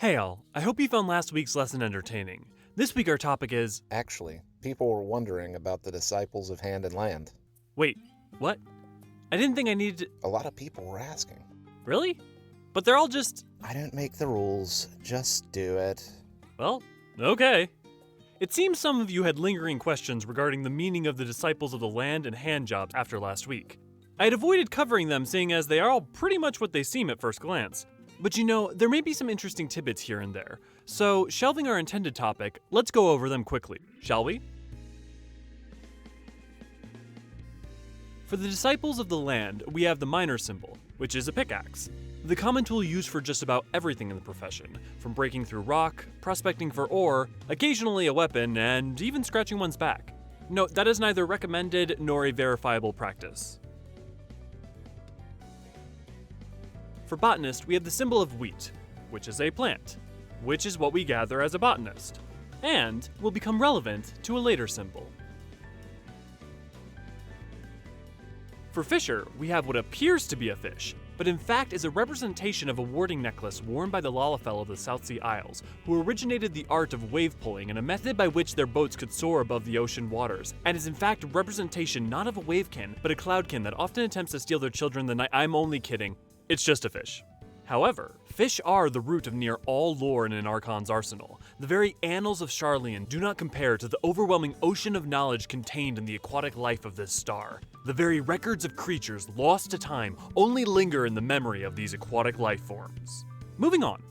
Hey all, I hope you found last week's lesson entertaining. This week our topic is... Actually, people were wondering about the disciples of Hand and Land. Wait, what? I didn't think I needed to... A lot of people were asking. Really? But they're all just... I don't make the rules, just do it. Well, okay. It seems some of you had lingering questions regarding the meaning of the disciples of the land and hand jobs after last week. I had avoided covering them seeing as they are all pretty much what they seem at first glance. But you know, there may be some interesting tidbits here and there. So, shelving our intended topic, let's go over them quickly, shall we? For the disciples of the land, we have the miner symbol, which is a pickaxe. The common tool used for just about everything in the profession, from breaking through rock, prospecting for ore, occasionally a weapon, and even scratching one's back. Note, that is neither recommended nor a verifiable practice. For botanist, we have the symbol of wheat, which is a plant, which is what we gather as a botanist, and will become relevant to a later symbol. For fisher, we have what appears to be a fish, but in fact is a representation of a warding necklace worn by the Lalafell of the South Sea Isles, who originated the art of wave pulling and a method by which their boats could soar above the ocean waters, and is in fact a representation not of a wavekin, but a cloudkin that often attempts to steal their children the night. I'm only kidding. It's just a fish. However, fish are the root of near all lore in an archon's arsenal. The very annals of Charlian do not compare to the overwhelming ocean of knowledge contained in the aquatic life of this star. The very records of creatures lost to time only linger in the memory of these aquatic life forms. Moving on.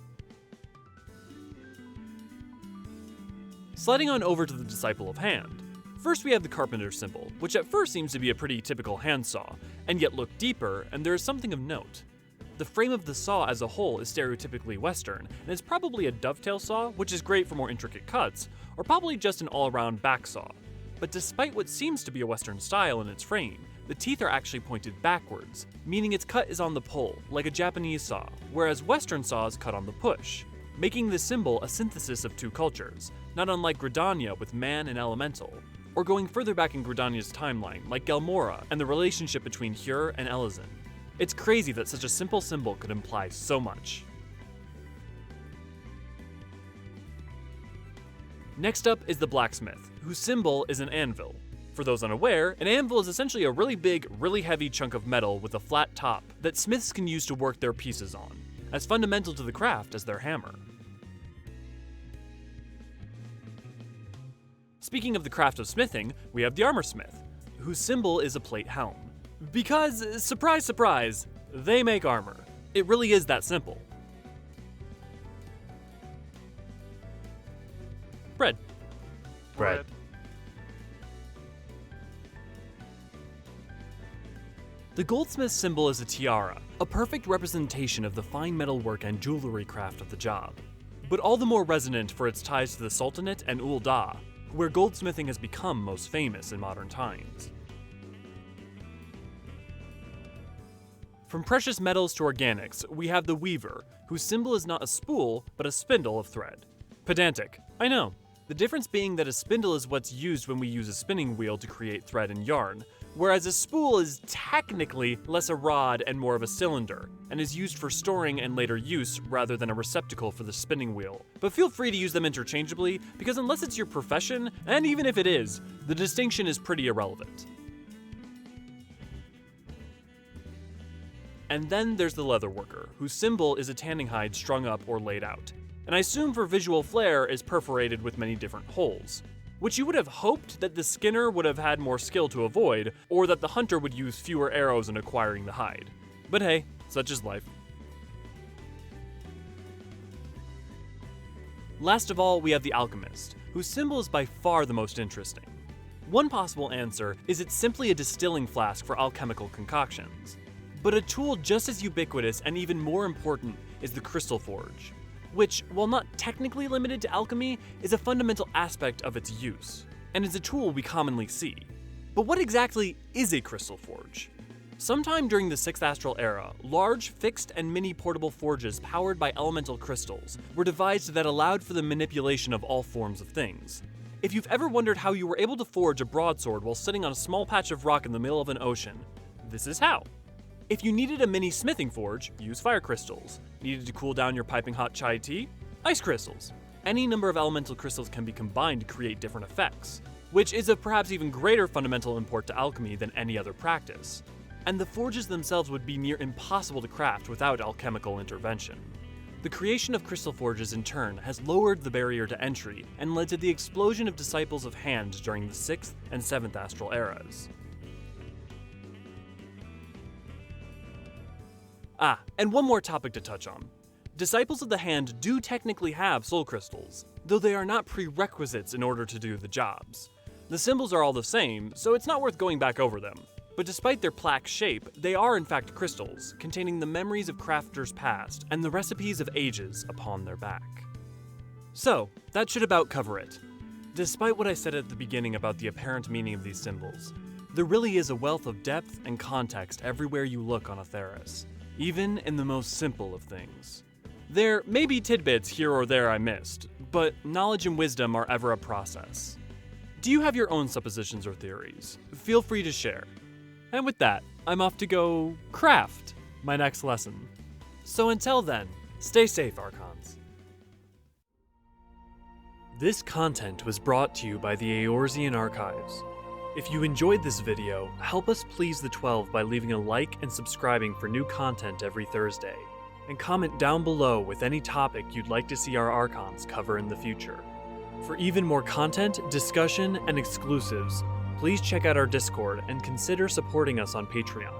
Sliding on over to the Disciple of Hand. First we have the Carpenter symbol, which at first seems to be a pretty typical handsaw, and yet look deeper and there is something of note. The frame of the saw as a whole is stereotypically Western, and is probably a dovetail saw, which is great for more intricate cuts, or probably just an all-around back saw. But despite what seems to be a Western style in its frame, the teeth are actually pointed backwards, meaning its cut is on the pull, like a Japanese saw, whereas Western saws cut on the push, making the symbol a synthesis of two cultures, not unlike Gridania with man and elemental, or going further back in Gridania's timeline, like Gelmora and the relationship between Hyr and Eorzean. It's crazy that such a simple symbol could imply so much. Next up is the Blacksmith, whose symbol is an anvil. For those unaware, an anvil is essentially a really big, really heavy chunk of metal with a flat top that smiths can use to work their pieces on, as fundamental to the craft as their hammer. Speaking of the craft of smithing, we have the armorsmith, whose symbol is a plate helm. Because, surprise surprise, they make armor. It really is that simple. Bread. The goldsmith symbol is a tiara, a perfect representation of the fine metalwork and jewelry craft of the job, but all the more resonant for its ties to the Sultanate and Ul'dah, where goldsmithing has become most famous in modern times. From precious metals to organics, we have the weaver, whose symbol is not a spool, but a spindle of thread. Pedantic, I know. The difference being that a spindle is what's used when we use a spinning wheel to create thread and yarn, whereas a spool is technically less a rod and more of a cylinder, and is used for storing and later use rather than a receptacle for the spinning wheel. But feel free to use them interchangeably, because unless it's your profession, and even if it is, the distinction is pretty irrelevant. And then there's the Leatherworker, whose symbol is a tanning hide strung up or laid out, and I assume for visual flair is perforated with many different holes, which you would have hoped that the skinner would have had more skill to avoid, or that the hunter would use fewer arrows in acquiring the hide. But hey, such is life. Last of all, we have the Alchemist, whose symbol is by far the most interesting. One possible answer is it's simply a distilling flask for alchemical concoctions. But a tool just as ubiquitous and even more important is the crystal forge, which, while not technically limited to alchemy, is a fundamental aspect of its use, and is a tool we commonly see. But what exactly is a crystal forge? Sometime during the 6th Astral Era, large, fixed, and mini-portable forges powered by elemental crystals were devised that allowed for the manipulation of all forms of things. If you've ever wondered how you were able to forge a broadsword while sitting on a small patch of rock in the middle of an ocean, this is how. If you needed a mini smithing forge, use fire crystals. Needed to cool down your piping hot chai tea? Ice crystals. Any number of elemental crystals can be combined to create different effects, which is of perhaps even greater fundamental import to alchemy than any other practice. And the forges themselves would be near impossible to craft without alchemical intervention. The creation of crystal forges in turn has lowered the barrier to entry and led to the explosion of disciples of hand during the 6th and 7th astral eras. And one more topic to touch on. Disciples of the hand do technically have soul crystals, though they are not prerequisites in order to do the jobs. The symbols are all the same, so it's not worth going back over them. But despite their plaque shape, they are in fact crystals, containing the memories of crafters past and the recipes of ages upon their back. So, that should about cover it. Despite what I said at the beginning about the apparent meaning of these symbols, there really is a wealth of depth and context everywhere you look on Etheirys, even in the most simple of things. There may be tidbits here or there I missed, but knowledge and wisdom are ever a process. Do you have your own suppositions or theories? Feel free to share. And with that, I'm off to go craft my next lesson. So until then, stay safe, Archons. This content was brought to you by the Eorzean Archives. If you enjoyed this video, help us please the 12 by leaving a like and subscribing for new content every Thursday. And comment down below with any topic you'd like to see our Archons cover in the future. For even more content, discussion, and exclusives, please check out our Discord and consider supporting us on Patreon.